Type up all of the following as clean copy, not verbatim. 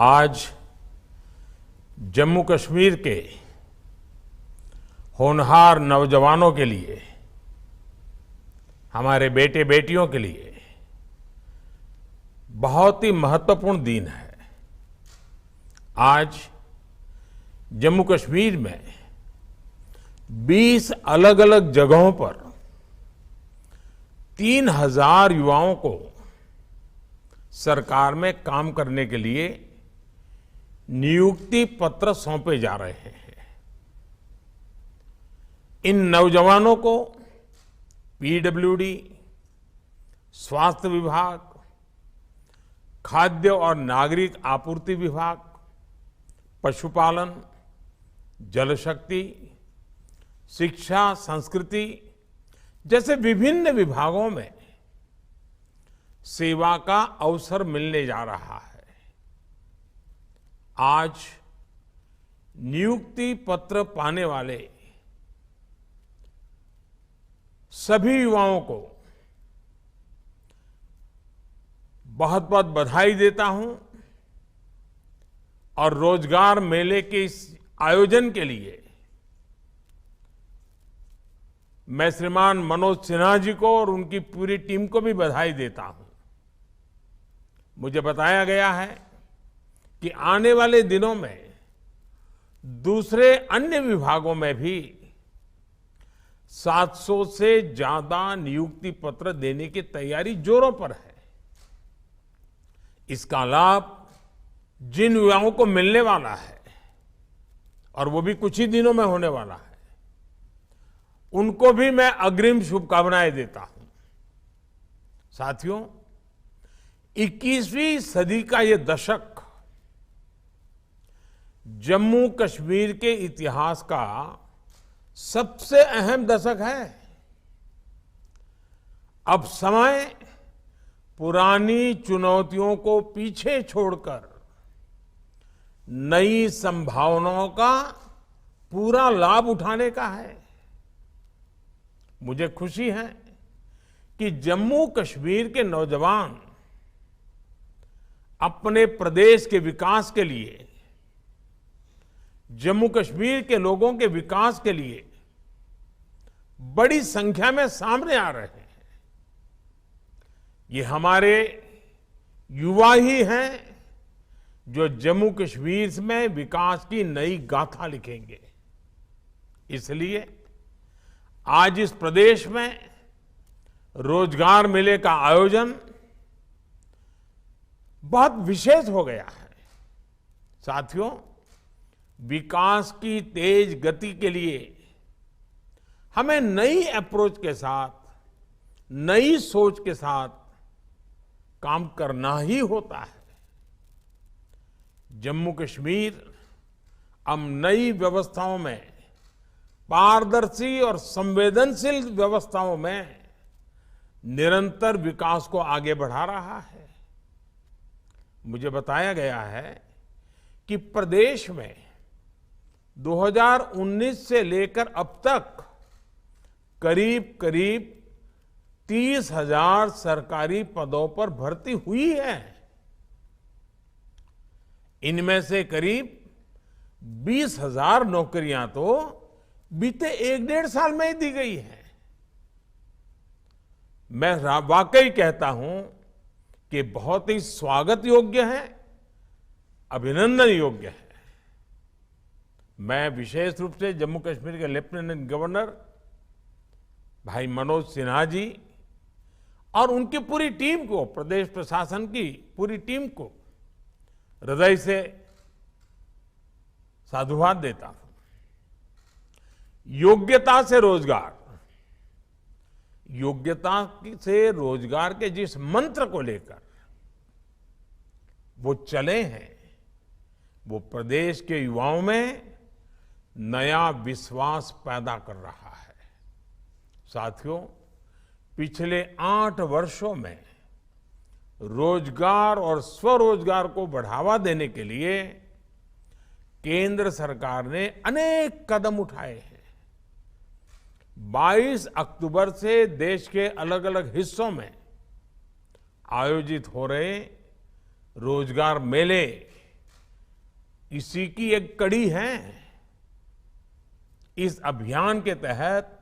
आज जम्मू कश्मीर के होनहार नौजवानों के लिए, हमारे बेटे बेटियों के लिए बहुत ही महत्वपूर्ण दिन है। आज जम्मू कश्मीर में 20 अलग अलग जगहों पर 3000 युवाओं को सरकार में काम करने के लिए नियुक्ति पत्र सौंपे जा रहे हैं। इन नौजवानों को पीडब्ल्यूडी, स्वास्थ्य विभाग, खाद्य और नागरिक आपूर्ति विभाग, पशुपालन, जलशक्ति, शिक्षा, संस्कृति जैसे विभिन्न विभागों में सेवा का अवसर मिलने जा रहा है। आज नियुक्ति पत्र पाने वाले सभी युवाओं को बहुत बहुत बधाई देता हूं और रोजगार मेले के इस आयोजन के लिए मैं श्रीमान मनोज सिन्हा जी को और उनकी पूरी टीम को भी बधाई देता हूं। मुझे बताया गया है कि आने वाले दिनों में दूसरे अन्य विभागों में भी 700 से ज्यादा नियुक्ति पत्र देने की तैयारी जोरों पर है। इसका लाभ जिन युवाओं को मिलने वाला है और वो भी कुछ ही दिनों में होने वाला है, उनको भी मैं अग्रिम शुभकामनाएं देता हूं। साथियों, 21वीं सदी का ये दशक जम्मू कश्मीर के इतिहास का सबसे अहम दशक है। अब समय पुरानी चुनौतियों को पीछे छोड़कर नई संभावनाओं का पूरा लाभ उठाने का है। मुझे खुशी है कि जम्मू कश्मीर के नौजवान अपने प्रदेश के विकास के लिए, जम्मू कश्मीर के लोगों के विकास के लिए बड़ी संख्या में सामने आ रहे हैं। ये हमारे युवा ही हैं जो जम्मू कश्मीर में विकास की नई गाथा लिखेंगे। इसलिए आज इस प्रदेश में रोजगार मेले का आयोजन बहुत विशेष हो गया है। साथियों, विकास की तेज गति के लिए हमें नई अप्रोच के साथ, नई सोच के साथ काम करना ही होता है। जम्मू कश्मीर अब नई व्यवस्थाओं में, पारदर्शी और संवेदनशील व्यवस्थाओं में निरंतर विकास को आगे बढ़ा रहा है। मुझे बताया गया है कि प्रदेश में 2019 से लेकर अब तक करीब करीब 30,000 सरकारी पदों पर भर्ती हुई है। इनमें से करीब 20,000 नौकरियां तो बीते 1-1.5 साल में ही दी गई है। मैं वाकई कहता हूं कि बहुत ही स्वागत योग्य है, अभिनंदन योग्य है। मैं विशेष रूप से जम्मू कश्मीर के लेफ्टिनेंट गवर्नर भाई मनोज सिन्हा जी और उनकी पूरी टीम को, प्रदेश प्रशासन की पूरी टीम को हृदय से साधुवाद देता हूं। योग्यता से रोजगार, योग्यता से रोजगार के जिस मंत्र को लेकर वो चले हैं, वो प्रदेश के युवाओं में नया विश्वास पैदा कर रहा है। साथियों, पिछले 8 वर्षों में रोजगार और स्वरोजगार को बढ़ावा देने के लिए केंद्र सरकार ने अनेक कदम उठाए हैं। 22 अक्टूबर से देश के अलग अलग हिस्सों में आयोजित हो रहे रोजगार मेले इसी की एक कड़ी है। इस अभियान के तहत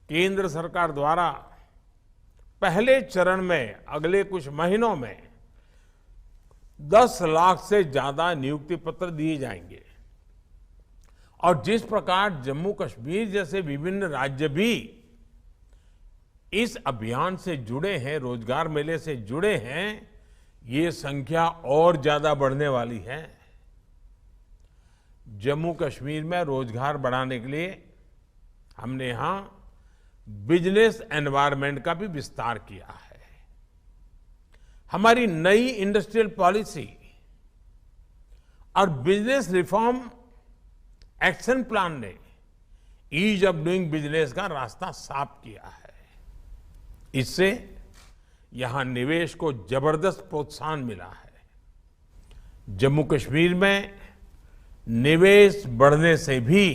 केंद्र सरकार द्वारा पहले चरण में अगले कुछ महीनों में 10 लाख से ज्यादा नियुक्ति पत्र दिए जाएंगे। और जिस प्रकार जम्मू कश्मीर जैसे विभिन्न राज्य भी इस अभियान से जुड़े हैं, रोजगार मेले से जुड़े हैं, ये संख्या और ज्यादा बढ़ने वाली है। जम्मू कश्मीर में रोजगार बढ़ाने के लिए हमने यहां बिजनेस एनवायरनमेंट का भी विस्तार किया है। हमारी नई इंडस्ट्रियल पॉलिसी और बिजनेस रिफॉर्म एक्शन प्लान ने ईज ऑफ डूइंग बिजनेस का रास्ता साफ किया है। इससे यहां निवेश को जबरदस्त प्रोत्साहन मिला है। जम्मू कश्मीर में निवेश बढ़ने से भी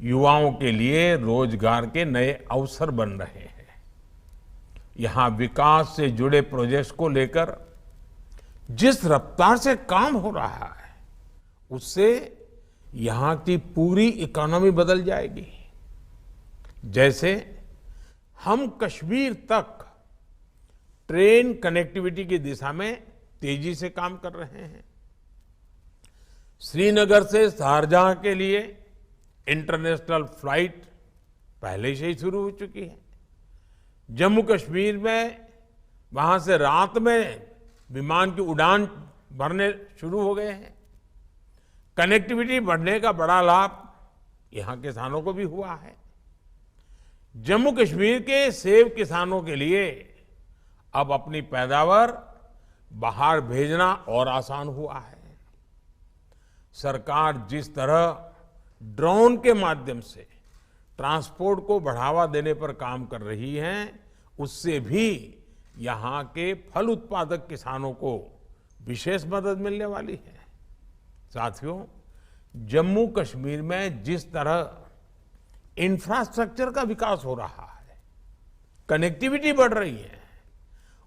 युवाओं के लिए रोजगार के नए अवसर बन रहे हैं। यहां विकास से जुड़े प्रोजेक्ट्स को लेकर जिस रफ्तार से काम हो रहा है, उससे यहां की पूरी इकोनॉमी बदल जाएगी। जैसे हम कश्मीर तक ट्रेन कनेक्टिविटी की दिशा में तेजी से काम कर रहे हैं। श्रीनगर से शारजाह के लिए इंटरनेशनल फ्लाइट पहले से ही शुरू हो चुकी है। जम्मू कश्मीर में वहां से रात में विमान की उड़ान भरने शुरू हो गए हैं। कनेक्टिविटी बढ़ने का बड़ा लाभ यहां किसानों को भी हुआ है। जम्मू कश्मीर के सेब किसानों के लिए अब अपनी पैदावार बाहर भेजना और आसान हुआ है। सरकार जिस तरह ड्रोन के माध्यम से ट्रांसपोर्ट को बढ़ावा देने पर काम कर रही है, उससे भी यहां के फल उत्पादक किसानों को विशेष मदद मिलने वाली है। साथियों, जम्मू कश्मीर में जिस तरह इंफ्रास्ट्रक्चर का विकास हो रहा है, कनेक्टिविटी बढ़ रही है,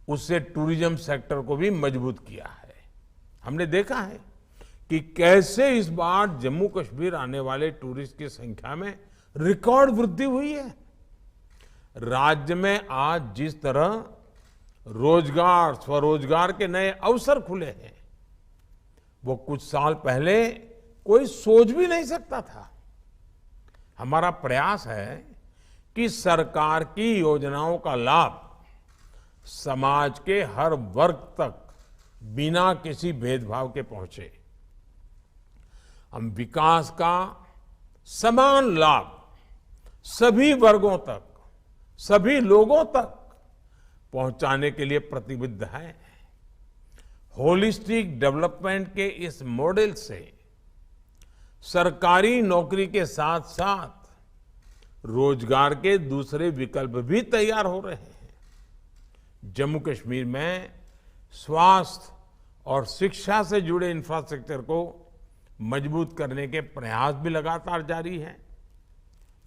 उससे टूरिज्म सेक्टर को भी मजबूत किया है। हमने देखा है कि कैसे इस बार जम्मू कश्मीर आने वाले टूरिस्ट की संख्या में रिकॉर्ड वृद्धि हुई है। राज्य में आज जिस तरह रोजगार, स्वरोजगार के नए अवसर खुले हैं, वो कुछ साल पहले कोई सोच भी नहीं सकता था। हमारा प्रयास है कि सरकार की योजनाओं का लाभ समाज के हर वर्ग तक बिना किसी भेदभाव के पहुंचे। हम विकास का समान लाभ सभी वर्गों तक, सभी लोगों तक पहुंचाने के लिए प्रतिबद्ध हैं। होलिस्टिक डेवलपमेंट के इस मॉडल से सरकारी नौकरी के साथ साथ रोजगार के दूसरे विकल्प भी तैयार हो रहे हैं। जम्मू कश्मीर में स्वास्थ्य और शिक्षा से जुड़े इंफ्रास्ट्रक्चर को मजबूत करने के प्रयास भी लगातार जारी हैं।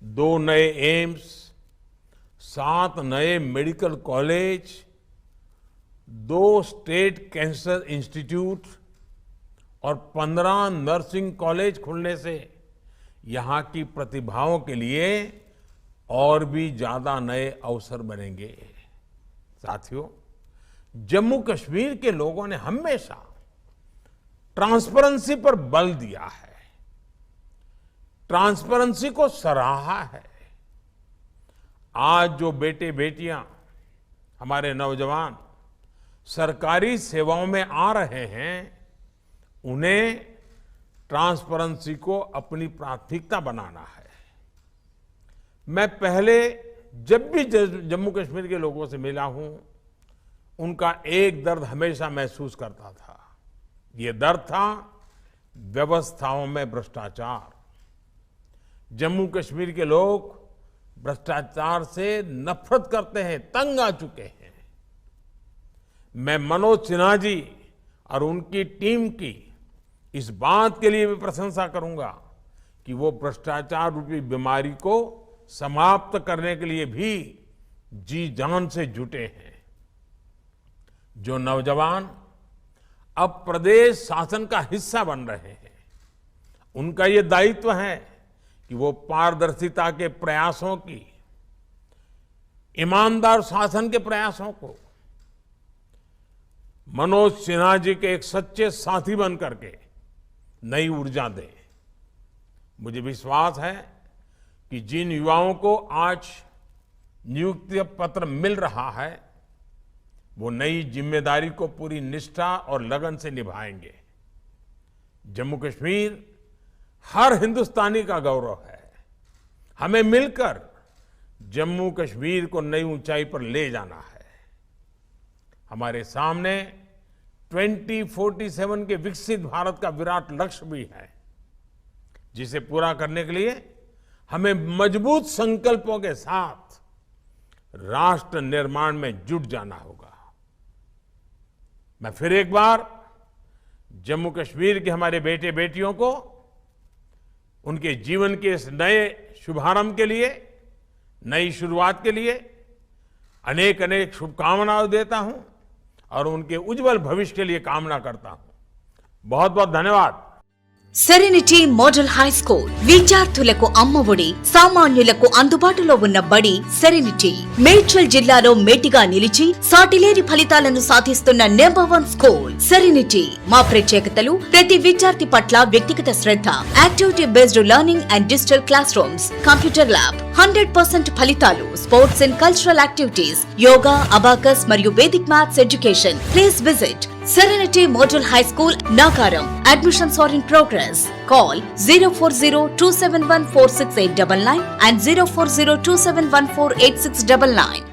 2 नए एम्स, 7 नए medical college, 2 state cancer institute और 15 नर्सिंग कॉलेज खुलने से यहां की प्रतिभाओं के लिए और भी ज्यादा नए अवसर बनेंगे। साथियों, जम्मू कश्मीर के लोगों ने हमेशा ट्रांसपेरेंसी पर बल दिया है, ट्रांसपेरेंसी को सराहा है। आज जो बेटे बेटियां, हमारे नौजवान सरकारी सेवाओं में आ रहे हैं, उन्हें ट्रांसपेरेंसी को अपनी प्राथमिकता बनाना है। मैं पहले जब भी जम्मू कश्मीर के लोगों से मिला हूं, उनका एक दर्द हमेशा महसूस करता था। ये दर्द था व्यवस्थाओं में भ्रष्टाचार। जम्मू कश्मीर के लोग भ्रष्टाचार से नफरत करते हैं, तंग आ चुके हैं। मैं मनोज सिन्हा जी और उनकी टीम की इस बात के लिए भी प्रशंसा करूंगा कि वो भ्रष्टाचार रूपी बीमारी को समाप्त करने के लिए भी जी जान से जुटे हैं। जो नौजवान अब प्रदेश शासन का हिस्सा बन रहे हैं। उनका ये दायित्व है कि वो पारदर्शिता के प्रयासों की, ईमानदार शासन के प्रयासों को मनोज सिन्हा जी के एक सच्चे साथी बन करके नई ऊर्जा दें। मुझे विश्वास है कि जिन युवाओं को आज नियुक्ति पत्र मिल रहा है वो नई जिम्मेदारी को पूरी निष्ठा और लगन से निभाएंगे। जम्मू कश्मीर हर हिंदुस्तानी का गौरव है। हमें मिलकर जम्मू कश्मीर को नई ऊंचाई पर ले जाना है। हमारे सामने 2047 के विकसित भारत का विराट लक्ष्य भी है, जिसे पूरा करने के लिए हमें मजबूत संकल्पों के साथ राष्ट्र निर्माण में जुट जाना होगा। मैं फिर एक बार जम्मू कश्मीर के हमारे बेटे बेटियों को उनके जीवन के इस नए शुभारंभ के लिए, नई शुरुआत के लिए अनेक अनेक शुभकामनाएं देता हूं और उनके उज्जवल भविष्य के लिए कामना करता हूं। बहुत बहुत धन्यवाद। సెరెనిటీ మోడల్ హై స్కూల్ విద్యార్థులకు అమ్మఒడి, సామాన్యులకు అందుబాటులో ఉన్న బడి సెరెనిటీ. మేడ్చల్ జిల్లాలో మేటిగా నిలిచి సాటిలేని ఫలితాలను సాధిస్తున్న నంబర్ 1 స్కూల్ సెరెనిటీ. మా ప్రత్యేకతలు ప్రతి విద్యార్థి పట్ల వ్యక్తిగత శ్రద్ధ, activity based learning and digital class rooms, computer lab, 100% ఫలితాలు, sports and cultural activities, yoga, abacus మరియు Vedic maths education. Please visit Serenity Model High School, Nagaram. Admissions are in progress. Call 040-271-46899 and 040-271-48699.